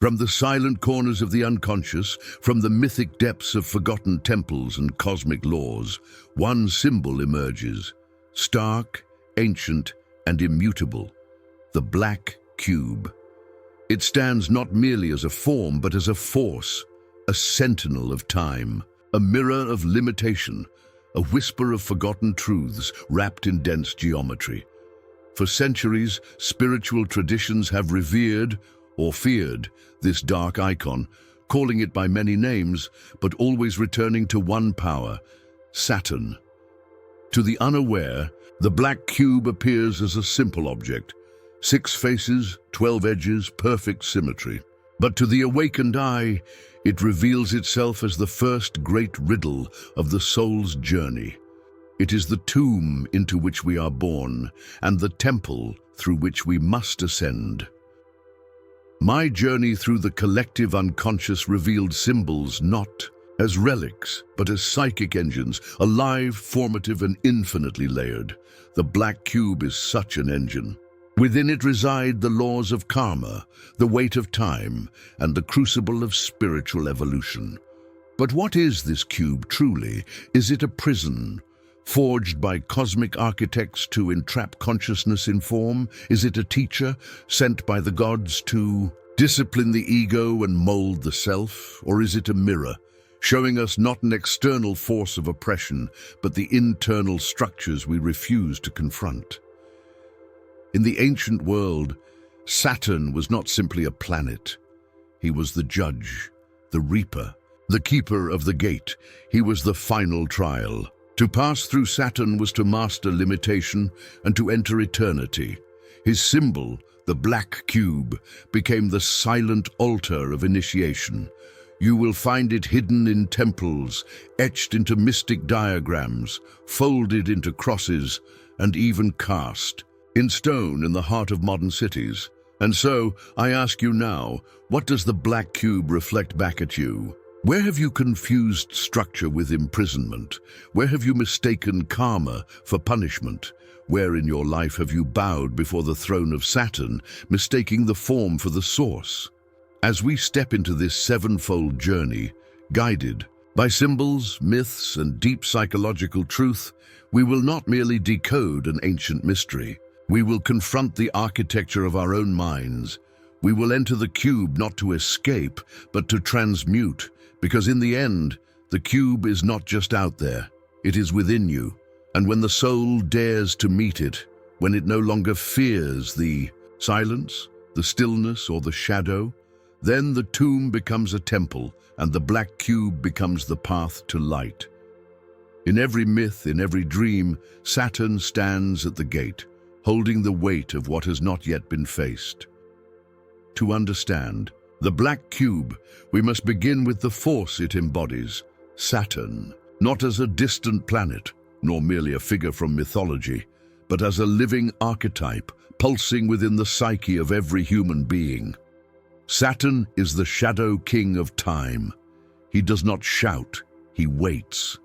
From the silent corners of the unconscious, from the mythic depths of forgotten temples and cosmic laws, one symbol emerges, stark, ancient, and immutable: the Black Cube. It stands not merely as a form, but as a force, a sentinel of time, a mirror of limitation, a whisper of forgotten truths wrapped in dense geometry. For centuries, spiritual traditions have revered or feared this dark icon, calling it by many names, but always returning to one power: Saturn. To the unaware, the Black Cube appears as a simple object: 6 faces, 12 edges, perfect symmetry. But to the awakened eye, it reveals itself as the first great riddle of the soul's journey. It is the tomb into which we are born, and the temple through which we must ascend. My journey through the collective unconscious revealed symbols not as relics, but as psychic engines, alive, formative, and infinitely layered. The Black Cube is such an engine. Within it reside the laws of karma, the weight of time, and the crucible of spiritual evolution. But what is this cube truly? Is it a prison, forged by cosmic architects to entrap consciousness in form? Is it a teacher, sent by the gods to discipline the ego and mold the self? Or is it a mirror, showing us not an external force of oppression, but the internal structures we refuse to confront? In the ancient world, Saturn was not simply a planet. He was the judge, the reaper, the keeper of the gate. He was the final trial. To pass through Saturn was to master limitation and to enter eternity. His symbol, the Black Cube, became the silent altar of initiation. You will find it hidden in temples, etched into mystic diagrams, folded into crosses, and even cast in stone in the heart of modern cities. And so, I ask you now, what does the Black Cube reflect back at you? Where have you confused structure with imprisonment? Where have you mistaken karma for punishment? Where in your life have you bowed before the throne of Saturn, mistaking the form for the source? As we step into this sevenfold journey, guided by symbols, myths, and deep psychological truth, we will not merely decode an ancient mystery. We will confront the architecture of our own minds. We will enter the cube not to escape, but to transmute, because in the end, the cube is not just out there, it is within you. And when the soul dares to meet it, when it no longer fears the silence, the stillness, or the shadow, then the tomb becomes a temple, and the Black Cube becomes the path to light. In every myth, in every dream, Saturn stands at the gate, holding the weight of what has not yet been faced. To understand the Black Cube, we must begin with the force it embodies: Saturn, not as a distant planet, nor merely a figure from mythology, but as a living archetype, pulsing within the psyche of every human being. Saturn is the shadow king of time. He does not shout, he waits.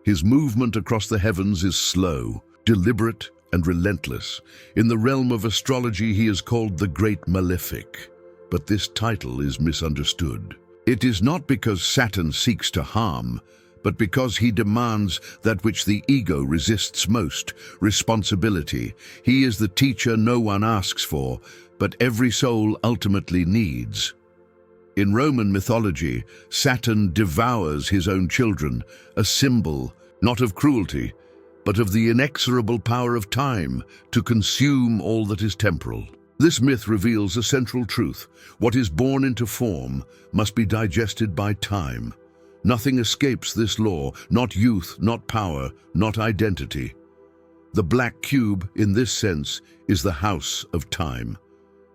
His movement across the heavens is slow, deliberate, and relentless. In the realm of astrology, he is called the Great Malefic. But this title is misunderstood. It is not because Saturn seeks to harm, but because he demands that which the ego resists most: responsibility. He is the teacher no one asks for, but every soul ultimately needs. In Roman mythology, Saturn devours his own children, a symbol not of cruelty, but of the inexorable power of time to consume all that is temporal. This myth reveals a central truth: what is born into form must be digested by time. Nothing escapes this law, not youth, not power, not identity. The Black Cube, in this sense, is the house of time.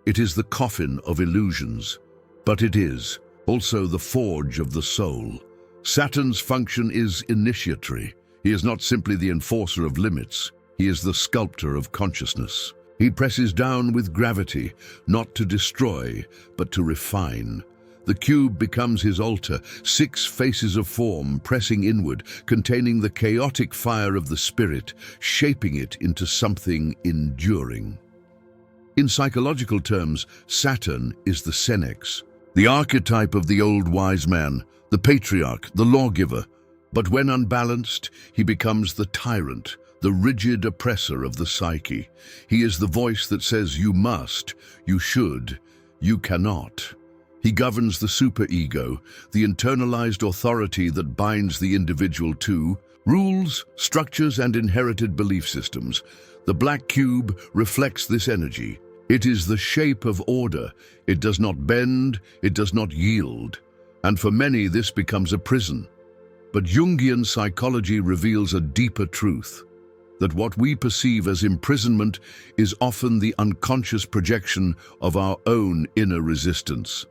It is the coffin of illusions, but it is also the forge of the soul. Saturn's function is initiatory. He is not simply the enforcer of limits, he is the sculptor of consciousness. He presses down with gravity, not to destroy, but to refine. The cube becomes his altar, 6 faces of form pressing inward, containing the chaotic fire of the spirit, shaping it into something enduring. In psychological terms, Saturn is the senex, The archetype of the old wise man, the patriarch, the lawgiver. But when unbalanced, he becomes the tyrant, the rigid oppressor of the psyche. He is the voice that says you must, you should, you cannot. He governs the superego, the internalized authority that binds the individual to rules, structures, and inherited belief systems. The black cube reflects this energy. It is the shape of order. It does not bend, it does not yield. And for many, this becomes a prison. But Jungian psychology reveals a deeper truth, that what we perceive as imprisonment is often the unconscious projection of our own inner resistance.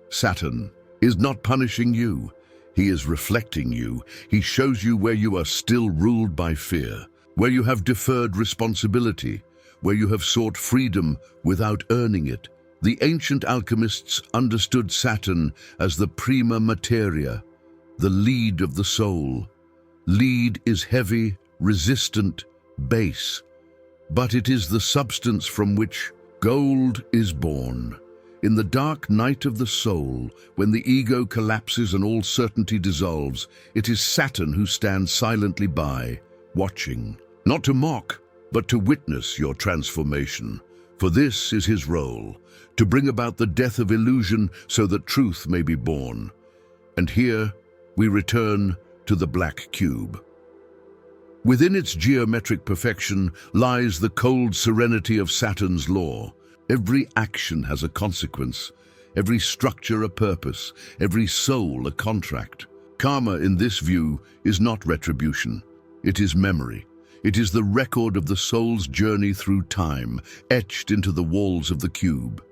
Saturn is not punishing you. He is reflecting you. He shows you where you are still ruled by fear, where you have deferred responsibility, where you have sought freedom without earning it. The ancient alchemists understood Saturn as the prima materia, the lead of the soul. Lead is heavy, resistant, base, but it is the substance from which gold is born. In the dark night of the soul, when the ego collapses and all certainty dissolves, it is Saturn who stands silently by, watching, not to mock, but to witness your transformation. For this is his role, to bring about the death of illusion so that truth may be born. And here we return to the black cube. Within its geometric perfection lies the cold serenity of Saturn's law. Every action has a consequence, every structure a purpose, every soul a contract. Karma in this view is not retribution, it is memory. It is the record of the soul's journey through time, etched into the walls of the cube.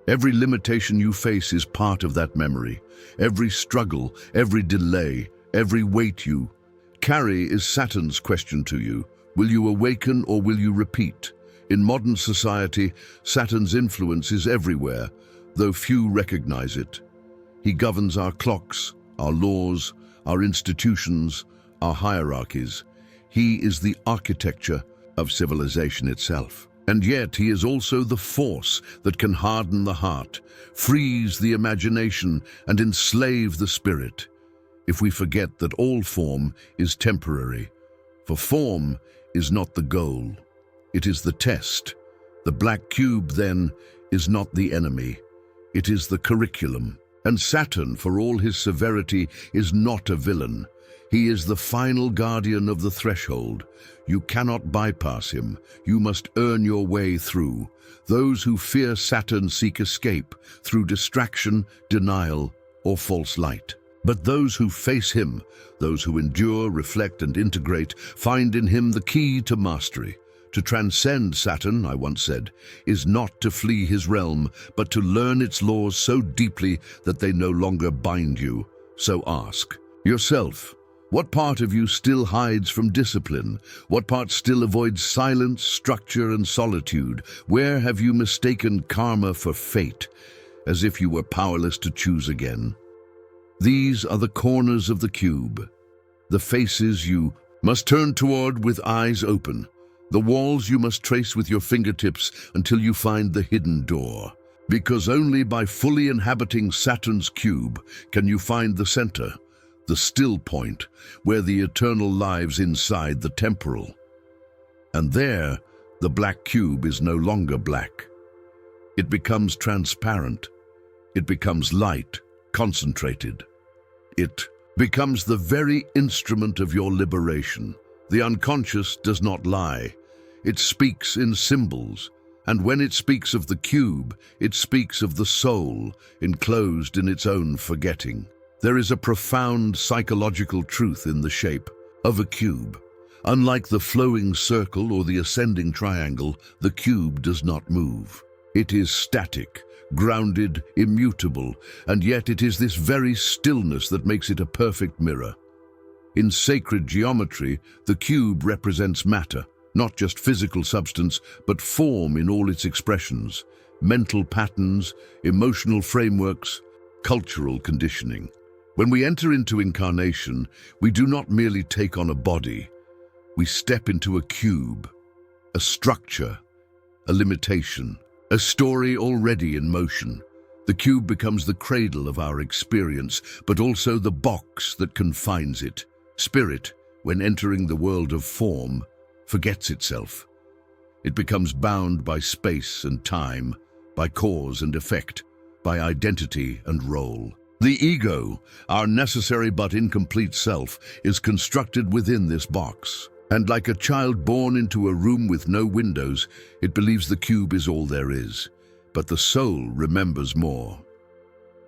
Every limitation you face is part of that memory. Every struggle, every delay, every weight you carry is Saturn's question to you. Will you awaken or will you repeat? In modern society, Saturn's influence is everywhere, though few recognize it. He governs our clocks, our laws, our institutions, our hierarchies. He is the architecture of civilization itself. And yet he is also the force that can harden the heart, freeze the imagination, and enslave the spirit, if we forget that all form is temporary. For form is not the goal. It is the test. The black cube, then, is not the enemy. It is the curriculum. And Saturn, for all his severity, is not a villain. He is the final guardian of the threshold. You cannot bypass him. You must earn your way through. Those who fear Saturn seek escape through distraction, denial, or false light. But those who face him, those who endure, reflect, and integrate, find in him the key to mastery. To transcend Saturn, I once said, is not to flee his realm, but to learn its laws so deeply that they no longer bind you. So ask yourself, what part of you still hides from discipline? What part still avoids silence, structure, and solitude? Where have you mistaken karma for fate, as if you were powerless to choose again? These are the corners of the cube, the faces you must turn toward with eyes open, the walls you must trace with your fingertips until you find the hidden door. Because only by fully inhabiting Saturn's cube can you find the center, the still point, where the eternal lives inside the temporal. And there, the black cube is no longer black. It becomes transparent. It becomes light, concentrated. It becomes the very instrument of your liberation. The unconscious does not lie. It speaks in symbols, and when it speaks of the cube, it speaks of the soul, enclosed in its own forgetting. There is a profound psychological truth in the shape of a cube. Unlike the flowing circle or the ascending triangle, the cube does not move. It is static, grounded, immutable, and yet it is this very stillness that makes it a perfect mirror. In sacred geometry, the cube represents matter, not just physical substance, but form in all its expressions, mental patterns, emotional frameworks, cultural conditioning. When we enter into incarnation, we do not merely take on a body. We step into a cube, a structure, a limitation, a story already in motion. The cube becomes the cradle of our experience, but also the box that confines it. Spirit, when entering the world of form, forgets itself. It becomes bound by space and time, by cause and effect, by identity and role. The ego, our necessary but incomplete self, is constructed within this box. And like a child born into a room with no windows, it believes the cube is all there is. But the soul remembers more.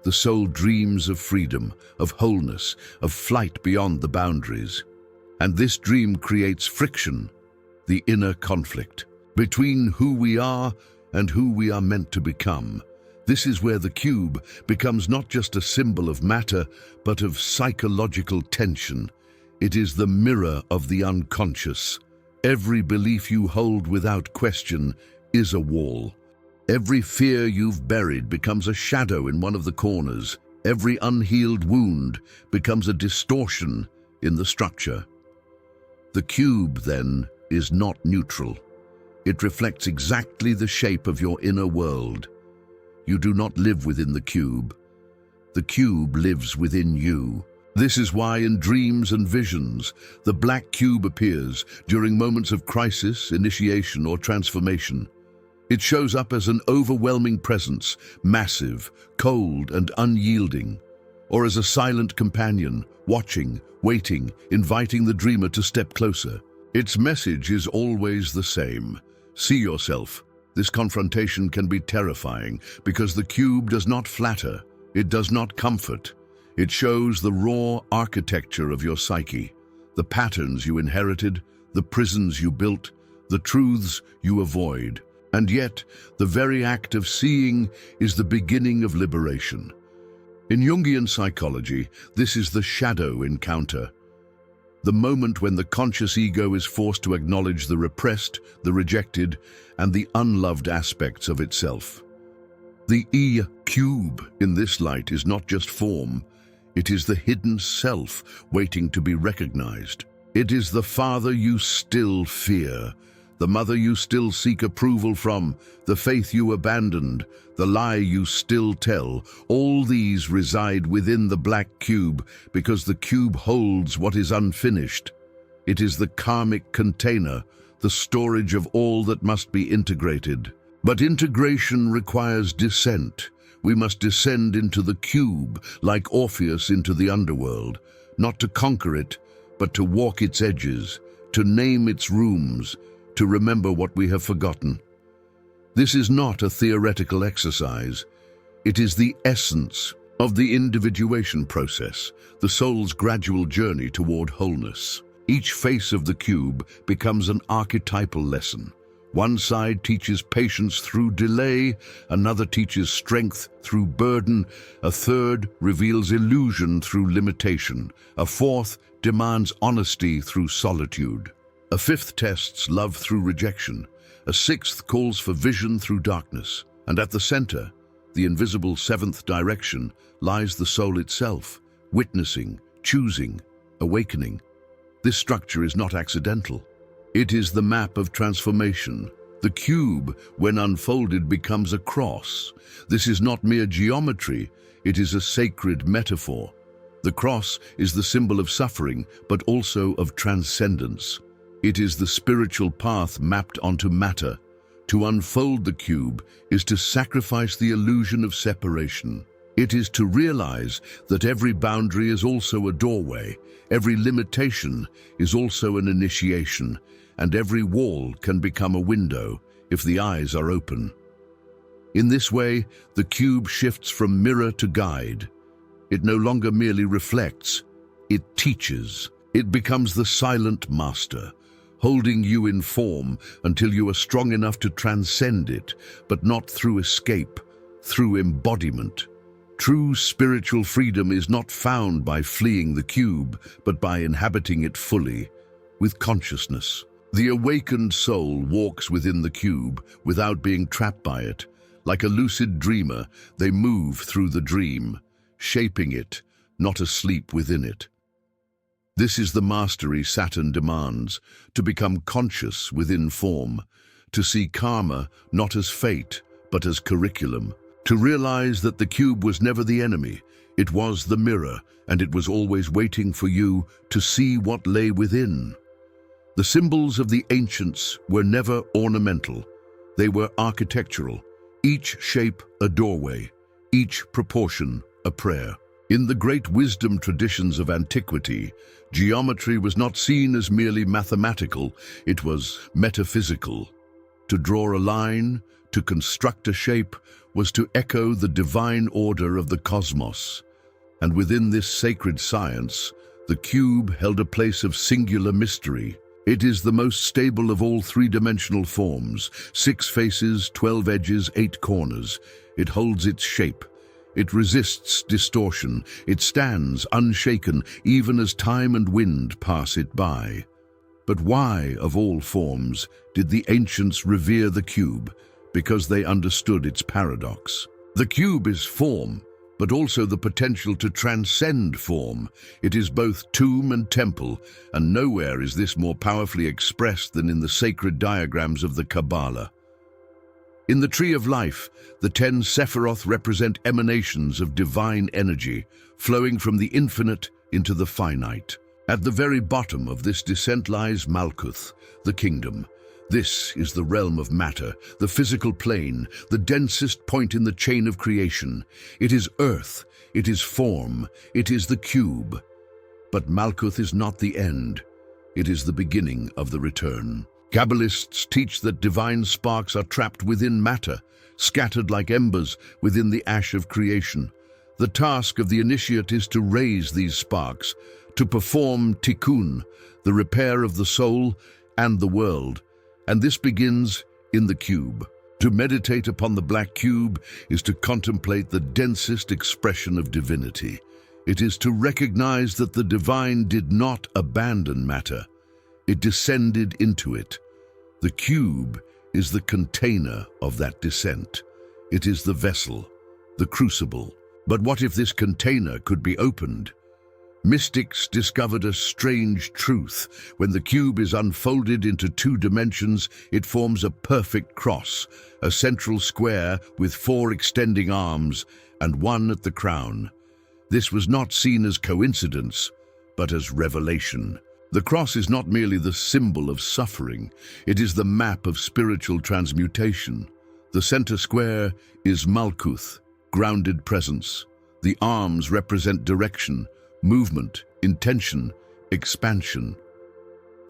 The soul dreams of freedom, of wholeness, of flight beyond the boundaries. And this dream creates friction, the inner conflict, between who we are and who we are meant to become. This is where the cube becomes not just a symbol of matter, but of psychological tension. It is the mirror of the unconscious. Every belief you hold without question is a wall. Every fear you've buried becomes a shadow in one of the corners. Every unhealed wound becomes a distortion in the structure. The cube, then, is not neutral. It reflects exactly the shape of your inner world. You do not live within the cube. The cube lives within you. This is why in dreams and visions, the black cube appears during moments of crisis, initiation, or transformation. It shows up as an overwhelming presence, massive, cold, and unyielding, or as a silent companion, watching, waiting, inviting the dreamer to step closer. Its message is always the same. See yourself. This confrontation can be terrifying because the cube does not flatter, it does not comfort. It shows the raw architecture of your psyche, the patterns you inherited, the prisons you built, the truths you avoid. And yet, the very act of seeing is the beginning of liberation. In Jungian psychology, this is the shadow encounter. The moment when the conscious ego is forced to acknowledge the repressed, the rejected, and the unloved aspects of itself. The cube in this light is not just form, it is the hidden self waiting to be recognized. It is the father you still fear, the mother you still seek approval from, the faith you abandoned, the lie you still tell. All these reside within the black cube because the cube holds what is unfinished. It is the karmic container, the storage of all that must be integrated. But integration requires descent. We must descend into the cube, like Orpheus into the underworld, not to conquer it, but to walk its edges, to name its rooms, to remember what we have forgotten. This is not a theoretical exercise. It is the essence of the individuation process, the soul's gradual journey toward wholeness. Each face of the cube becomes an archetypal lesson. One side teaches patience through delay, another teaches strength through burden, a third reveals illusion through limitation, a fourth demands honesty through solitude. A fifth tests love through rejection, a sixth calls for vision through darkness, and at the center, the invisible seventh direction, lies the soul itself, witnessing, choosing, awakening. This structure is not accidental. It is the map of transformation. The cube, when unfolded, becomes a cross. This is not mere geometry, it is a sacred metaphor. The cross is the symbol of suffering, but also of transcendence. It is the spiritual path mapped onto matter. To unfold the cube is to sacrifice the illusion of separation. It is to realize that every boundary is also a doorway, every limitation is also an initiation, and every wall can become a window if the eyes are open. In this way, the cube shifts from mirror to guide. It no longer merely reflects, it teaches. It becomes the silent master, holding you in form until you are strong enough to transcend it, but not through escape, through embodiment. True spiritual freedom is not found by fleeing the cube, but by inhabiting it fully, with consciousness. The awakened soul walks within the cube without being trapped by it. Like a lucid dreamer, they move through the dream, shaping it, not asleep within it. This is the mastery Saturn demands, to become conscious within form, to see karma not as fate, but as curriculum, To realize that the cube was never the enemy, it was the mirror, and it was always waiting for you to see what lay within. The symbols of the ancients were never ornamental. They were architectural, each shape a doorway, each proportion a prayer. In the great wisdom traditions of antiquity, geometry was not seen as merely mathematical, it was metaphysical. To draw a line, to construct a shape, was to echo the divine order of the cosmos. And within this sacred science, the cube held a place of singular mystery. It is the most stable of all three-dimensional forms, 6 faces, 12 edges, 8 corners. It holds its shape. It resists distortion. It stands unshaken, even as time and wind pass it by. But why, of all forms, did the ancients revere the cube? Because they understood its paradox. The cube is form, but also the potential to transcend form. It is both tomb and temple, and nowhere is this more powerfully expressed than in the sacred diagrams of the Kabbalah. In the Tree of Life, the 10 Sephiroth represent emanations of divine energy, flowing from the infinite into the finite. At the very bottom of this descent lies Malkuth, the kingdom. This is the realm of matter, the physical plane, the densest point in the chain of creation. It is earth, it is form, it is the cube. But Malkuth is not the end. It is the beginning of the return. Kabbalists teach that divine sparks are trapped within matter, scattered like embers within the ash of creation. The task of the initiate is to raise these sparks, to perform tikkun, the repair of the soul and the world. And this begins in the cube. To meditate upon the black cube is to contemplate the densest expression of divinity. It is to recognize that the divine did not abandon matter. It descended into it. The cube is the container of that descent. It is the vessel, the crucible. But what if this container could be opened? Mystics discovered a strange truth. When the cube is unfolded into 2 dimensions, it forms a perfect cross, a central square with 4 extending arms and 1 at the crown. This was not seen as coincidence, but as revelation. The cross is not merely the symbol of suffering, it is the map of spiritual transmutation. The center square is Malkuth, grounded presence. The arms represent direction, movement, intention, expansion.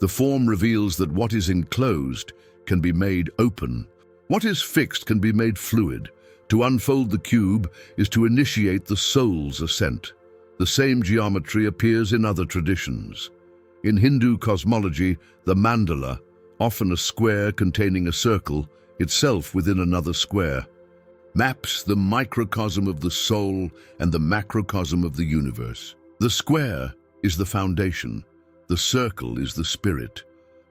The form reveals that what is enclosed can be made open. What is fixed can be made fluid. To unfold the cube is to initiate the soul's ascent. The same geometry appears in other traditions. In Hindu cosmology, the mandala, often a square containing a circle, itself within another square, maps the microcosm of the soul and the macrocosm of the universe. The square is the foundation, the circle is the spirit.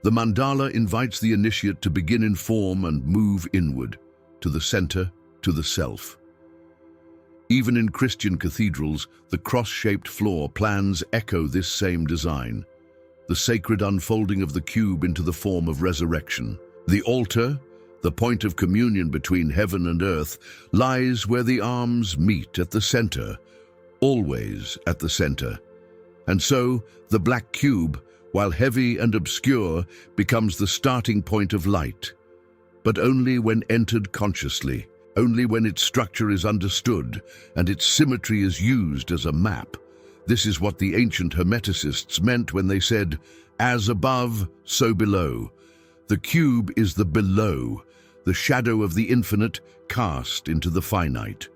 The mandala invites the initiate to begin in form and move inward, to the center, to the self. Even in Christian cathedrals, the cross-shaped floor plans echo this same design. The sacred unfolding of the cube into the form of resurrection. The altar, the point of communion between heaven and earth, lies where the arms meet at the center, always at the center. And so, the black cube, while heavy and obscure, becomes the starting point of light. But only when entered consciously, only when its structure is understood and its symmetry is used as a map. This is what the ancient Hermeticists meant when they said, "As above, so below." The cube is the below, the shadow of the infinite cast into the finite.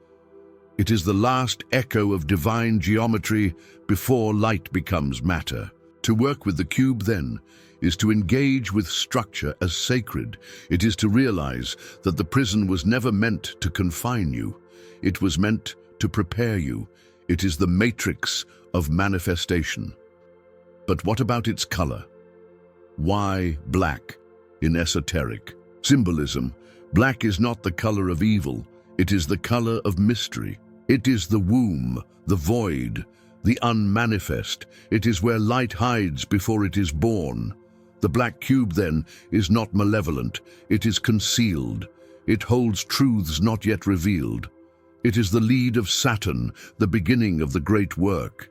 It is the last echo of divine geometry before light becomes matter. To work with the cube, then, is to engage with structure as sacred. It is to realize that the prison was never meant to confine you. It was meant to prepare you. It is the matrix of manifestation. But what about its color? Why black in esoteric symbolism? Black is not the color of evil. It is the color of mystery. It is the womb, the void, the unmanifest. It is where light hides before it is born. The black cube, then, is not malevolent. It is concealed. It holds truths not yet revealed. It is the lead of Saturn, the beginning of the great work.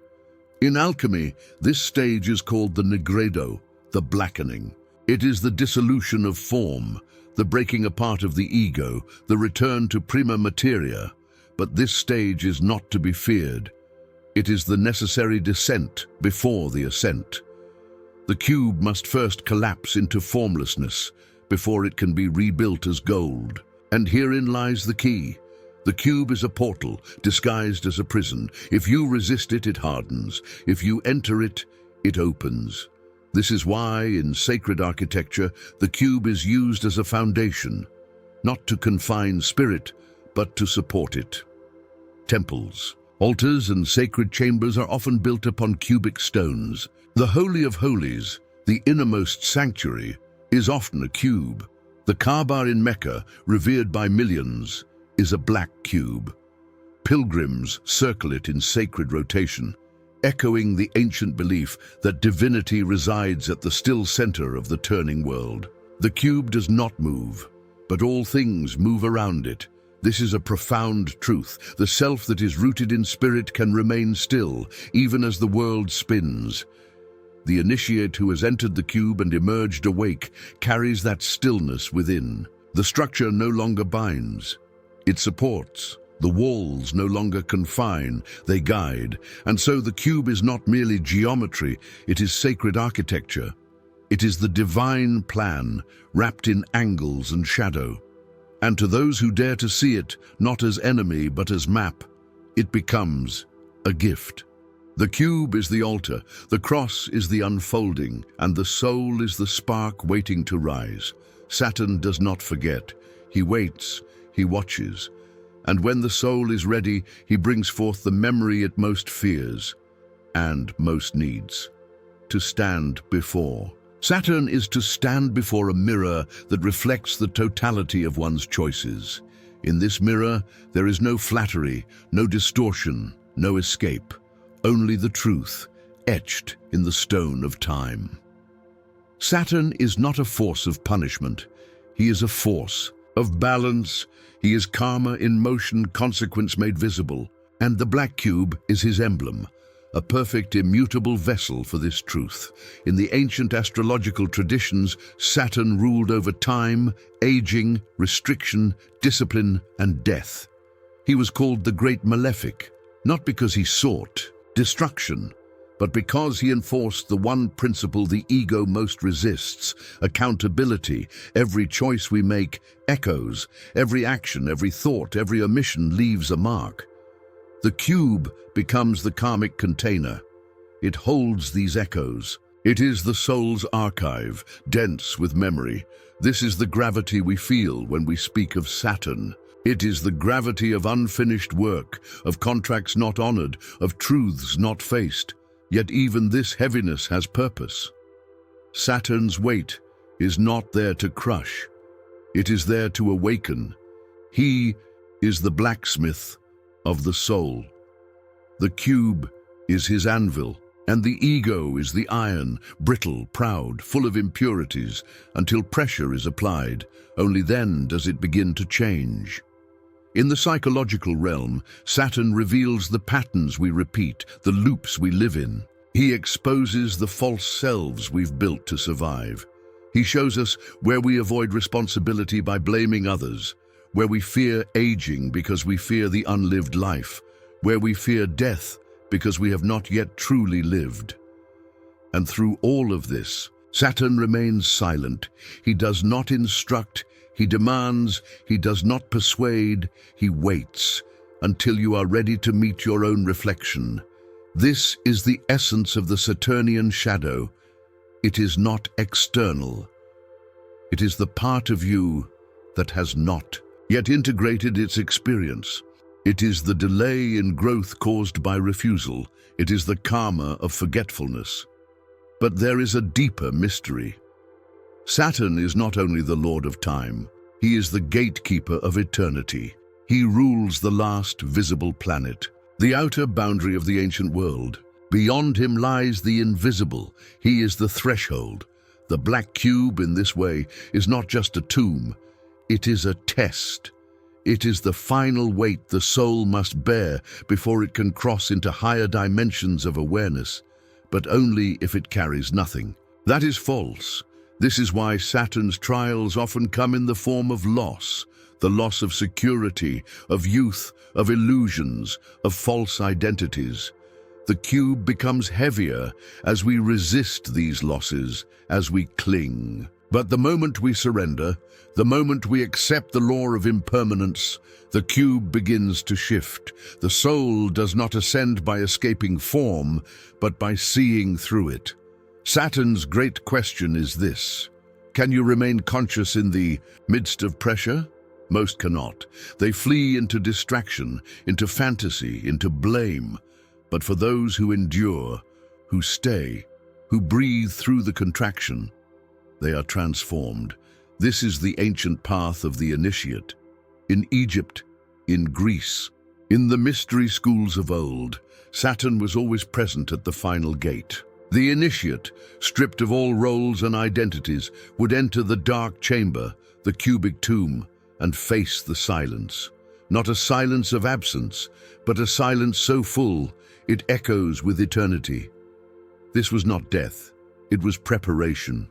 In alchemy, this stage is called the nigredo, the blackening. It is the dissolution of form, the breaking apart of the ego, the return to prima materia. But this stage is not to be feared. It is the necessary descent before the ascent. The cube must first collapse into formlessness before it can be rebuilt as gold. And herein lies the key. The cube is a portal disguised as a prison. If you resist it, it hardens. If you enter it, it opens. This is why, in sacred architecture, the cube is used as a foundation, not to confine spirit, but to support it. Temples, altars, and sacred chambers are often built upon cubic stones. The Holy of Holies, the innermost sanctuary, is often a cube. The Kaaba in Mecca, revered by millions, is a black cube. Pilgrims circle it in sacred rotation, echoing the ancient belief that divinity resides at the still center of the turning world. The cube does not move, but all things move around it. This is a profound truth. The self that is rooted in spirit can remain still, even as the world spins. The initiate who has entered the cube and emerged awake carries that stillness within. The structure no longer binds. It supports. The walls no longer confine, they guide. And so the cube is not merely geometry, it is sacred architecture. It is the divine plan, wrapped in angles and shadow. And to those who dare to see it, not as enemy but as map, it becomes a gift. The cube is the altar, the cross is the unfolding, and the soul is the spark waiting to rise. Saturn does not forget. He waits, he watches. And when the soul is ready, he brings forth the memory it most fears and most needs. To stand before. Saturn is to stand before a mirror that reflects the totality of one's choices. In this mirror, there is no flattery, no distortion, no escape. Only the truth, etched in the stone of time. Saturn is not a force of punishment. He is a force of balance. He is karma in motion, consequence made visible. And the black cube is his emblem, a perfect, immutable vessel for this truth. In the ancient astrological traditions, Saturn ruled over time, aging, restriction, discipline, and death. He was called the Great Malefic, not because he sought destruction, but because he enforced the one principle the ego most resists: accountability. Every choice we make echoes. Every action, every thought, every omission leaves a mark. The cube becomes the karmic container. It holds these echoes. It is the soul's archive, dense with memory. This is the gravity we feel when we speak of Saturn. It is the gravity of unfinished work, of contracts not honored, of truths not faced. Yet even this heaviness has purpose. Saturn's weight is not there to crush. It is there to awaken. He is the blacksmith of the soul. The cube is his anvil, and the ego is the iron, brittle, proud, full of impurities. Until pressure is applied, only then does it begin to change. In the psychological realm, Saturn reveals the patterns we repeat, the loops we live in. He exposes the false selves we've built to survive. He shows us where we avoid responsibility by blaming others, where we fear aging because we fear the unlived life, where we fear death because we have not yet truly lived. And through all of this, Saturn remains silent. He does not instruct, he demands, he does not persuade, he waits until you are ready to meet your own reflection. This is the essence of the Saturnian shadow. It is not external. It is the part of you that has not yet integrated its experience. It is the delay in growth caused by refusal. It is the karma of forgetfulness. But there is a deeper mystery. Saturn is not only the lord of time, he is the gatekeeper of eternity. He rules the last visible planet, the outer boundary of the ancient world. Beyond him lies the invisible. He is the threshold. The black cube, in this way, is not just a tomb. It is a test. It is the final weight the soul must bear before it can cross into higher dimensions of awareness, but only if it carries nothing. That is false. This is why Saturn's trials often come in the form of loss, the loss of security, of youth, of illusions, of false identities. The cube becomes heavier as we resist these losses, as we cling. But the moment we surrender, the moment we accept the law of impermanence, the cube begins to shift. The soul does not ascend by escaping form, but by seeing through it. Saturn's great question is this: can you remain conscious in the midst of pressure? Most cannot. They flee into distraction, into fantasy, into blame. But for those who endure, who stay, who breathe through the contraction, they are transformed. This is the ancient path of the initiate. In Egypt, in Greece, in the mystery schools of old, Saturn was always present at the final gate. The initiate, stripped of all roles and identities, would enter the dark chamber, the cubic tomb, and face the silence. Not a silence of absence, but a silence so full it echoes with eternity. This was not death, it was preparation.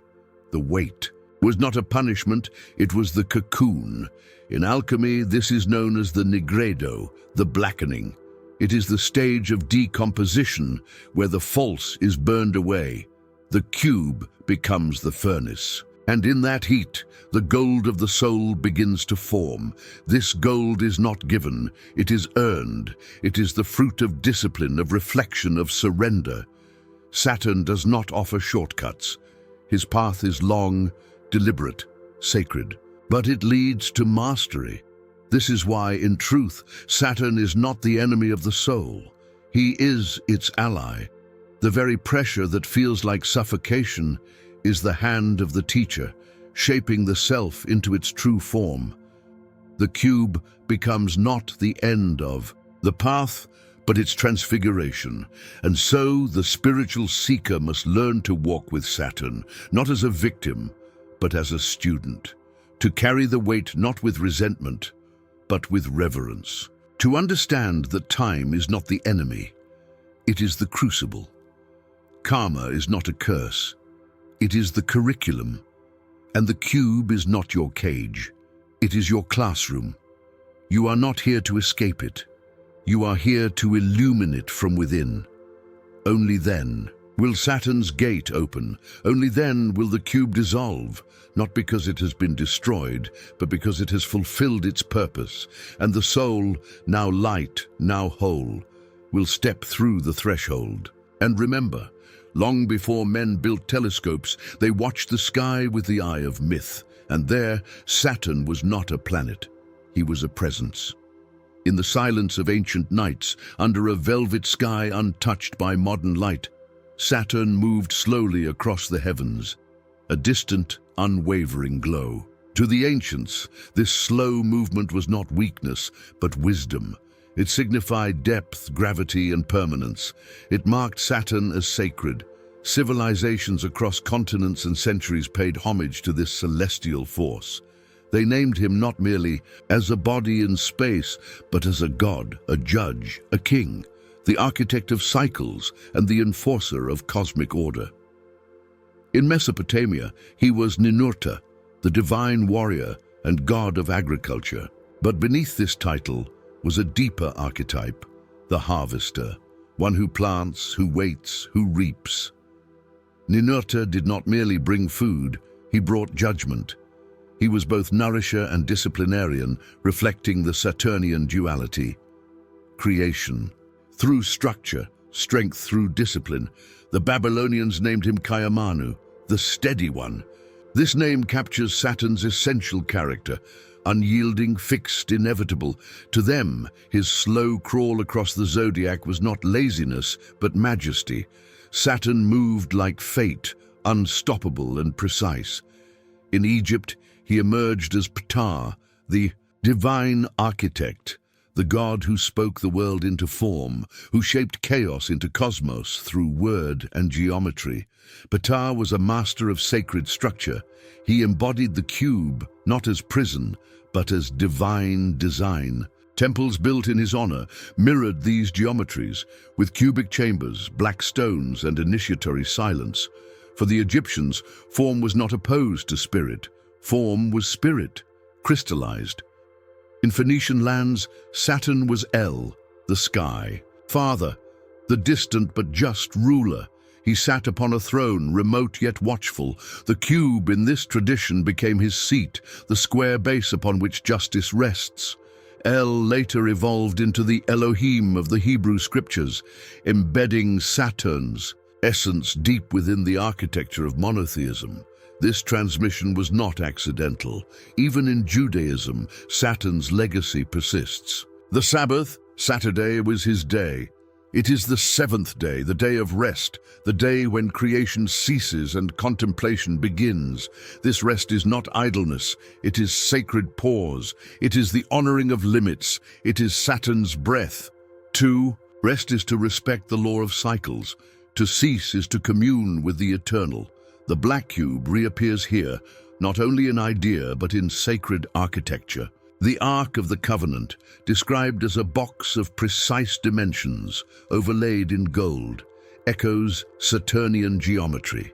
The weight was not a punishment, it was the cocoon. In alchemy, this is known as the nigredo, the blackening. It is the stage of decomposition where the false is burned away. The cube becomes the furnace. And in that heat, the gold of the soul begins to form. This gold is not given, it is earned. It is the fruit of discipline, of reflection, of surrender. Saturn does not offer shortcuts. His path is long, deliberate, sacred, but it leads to mastery. This is why, in truth, Saturn is not the enemy of the soul. He is its ally. The very pressure that feels like suffocation is the hand of the teacher, shaping the self into its true form. The cube becomes not the end of the path, but its transfiguration. And so the spiritual seeker must learn to walk with Saturn, not as a victim, but as a student. To carry the weight not with resentment, but with reverence. To understand that time is not the enemy, it is the crucible. Karma is not a curse, it is the curriculum. And the cube is not your cage, it is your classroom. You are not here to escape it. You are here to illumine it from within. Only then will Saturn's gate open. Only then will the cube dissolve, not because it has been destroyed, but because it has fulfilled its purpose. And the soul, now light, now whole, will step through the threshold. And remember, long before men built telescopes, they watched the sky with the eye of myth. And there, Saturn was not a planet. He was a presence. In the silence of ancient nights, under a velvet sky untouched by modern light, Saturn moved slowly across the heavens, a distant, unwavering glow. To the ancients, this slow movement was not weakness, but wisdom. It signified depth, gravity, and permanence. It marked Saturn as sacred. Civilizations across continents and centuries paid homage to this celestial force. They named him not merely as a body in space, but as a god, a judge, a king, the architect of cycles and the enforcer of cosmic order. In Mesopotamia, he was Ninurta, the divine warrior and god of agriculture. But beneath this title was a deeper archetype, the harvester, one who plants, who waits, who reaps. Ninurta did not merely bring food, he brought judgment. He was both nourisher and disciplinarian, reflecting the Saturnian duality. Creation. Through structure, strength through discipline, the Babylonians named him Kayamanu, the steady one. This name captures Saturn's essential character, unyielding, fixed, inevitable. To them, his slow crawl across the zodiac was not laziness, but majesty. Saturn moved like fate, unstoppable and precise. In Egypt, he emerged as Ptah, the divine architect, the god who spoke the world into form, who shaped chaos into cosmos through word and geometry. Ptah was a master of sacred structure. He embodied the cube, not as prison, but as divine design. Temples built in his honor mirrored these geometries, with cubic chambers, black stones, and initiatory silence. For the Egyptians, form was not opposed to spirit. Form was spirit, crystallized. In Phoenician lands, Saturn was El, the sky. Father, the distant but just ruler. He sat upon a throne, remote yet watchful. The cube in this tradition became his seat, the square base upon which justice rests. El later evolved into the Elohim of the Hebrew scriptures, embedding Saturn's essence deep within the architecture of monotheism. This transmission was not accidental. Even in Judaism, Saturn's legacy persists. The Sabbath, Saturday, was his day. It is the seventh day, the day of rest, the day when creation ceases and contemplation begins. This rest is not idleness, it is sacred pause. It is the honoring of limits. It is Saturn's breath. 2. Rest is to respect the law of cycles. To cease is to commune with the eternal. The Black Cube reappears here, not only in idea but in sacred architecture. The Ark of the Covenant, described as a box of precise dimensions, overlaid in gold, echoes Saturnian geometry.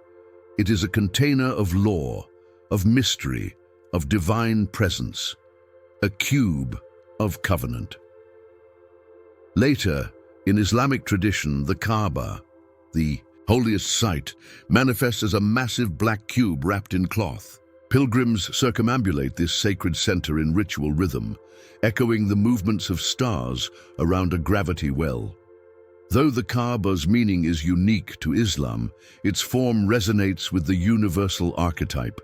It is a container of law, of mystery, of divine presence, a cube of covenant. Later, in Islamic tradition, the Kaaba, the holiest site, manifests as a massive black cube wrapped in cloth. Pilgrims circumambulate this sacred center in ritual rhythm, echoing the movements of stars around a gravity well. Though the Kaaba's meaning is unique to Islam, its form resonates with the universal archetype,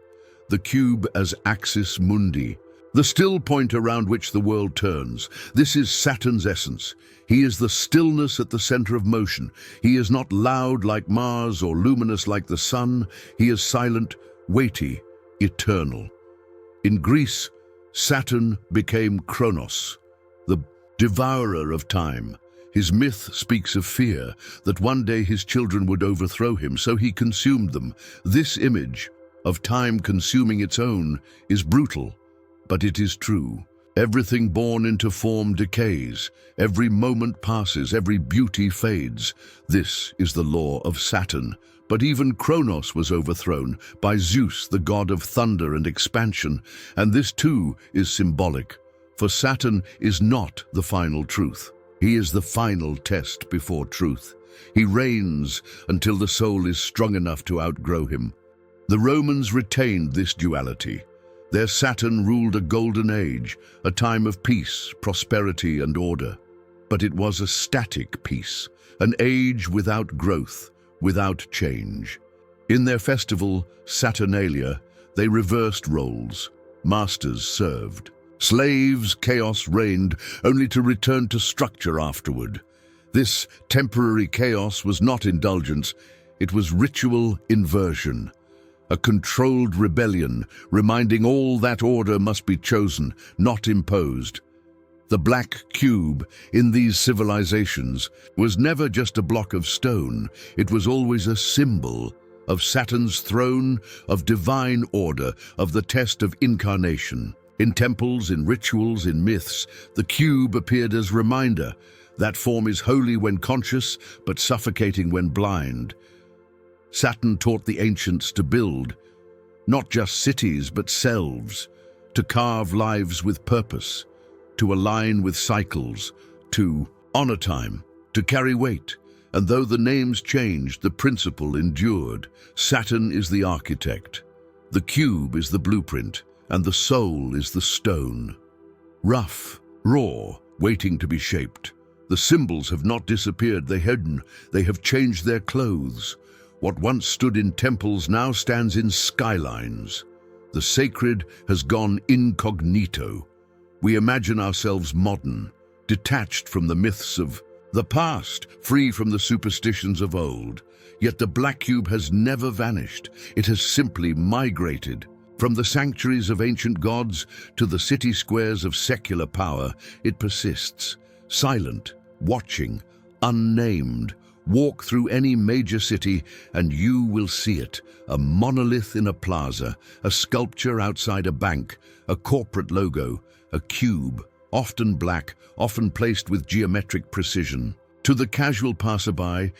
the cube as axis mundi, the still point around which the world turns. This is Saturn's essence. He is the stillness at the center of motion. He is not loud like Mars or luminous like the sun. He is silent, weighty, eternal. In Greece, Saturn became Kronos, the devourer of time. His myth speaks of fear, that one day his children would overthrow him, so he consumed them. This image of time consuming its own is brutal, but it is true. Everything born into form decays. Every moment passes, every beauty fades. This is the law of Saturn. But even Kronos was overthrown by Zeus, the god of thunder and expansion, and this too is symbolic, for Saturn is not the final truth. He is the final test before truth. He reigns until the soul is strong enough to outgrow him. The Romans retained this duality. Their Saturn ruled a golden age, a time of peace, prosperity, and order. But it was a static peace, an age without growth, without change. In their festival, Saturnalia, they reversed roles. Masters served. Slaves, chaos reigned, only to return to structure afterward. This temporary chaos was not indulgence, it was ritual inversion. A controlled rebellion, reminding all that order must be chosen, not imposed. The Black Cube in these civilizations was never just a block of stone. It was always a symbol of Saturn's throne, of divine order, of the test of incarnation. In temples, in rituals, in myths, the cube appeared as reminder that form is holy when conscious, but suffocating when blind. Saturn taught the ancients to build, not just cities, but selves, to carve lives with purpose, to align with cycles, to honor time, to carry weight. And though the names changed, the principle endured. Saturn is the architect, the cube is the blueprint, and the soul is the stone. Rough, raw, waiting to be shaped. The symbols have not disappeared, they have changed their clothes. What once stood in temples now stands in skylines. The sacred has gone incognito. We imagine ourselves modern, detached from the myths of the past, free from the superstitions of old. Yet the Black Cube has never vanished. It has simply migrated. From the sanctuaries of ancient gods to the city squares of secular power, it persists, silent, watching, unnamed, Walk through any major city and you will see it. A monolith in a plaza, a sculpture outside a bank, a corporate logo, a cube, often black, often placed with geometric precision. To the casual passerby,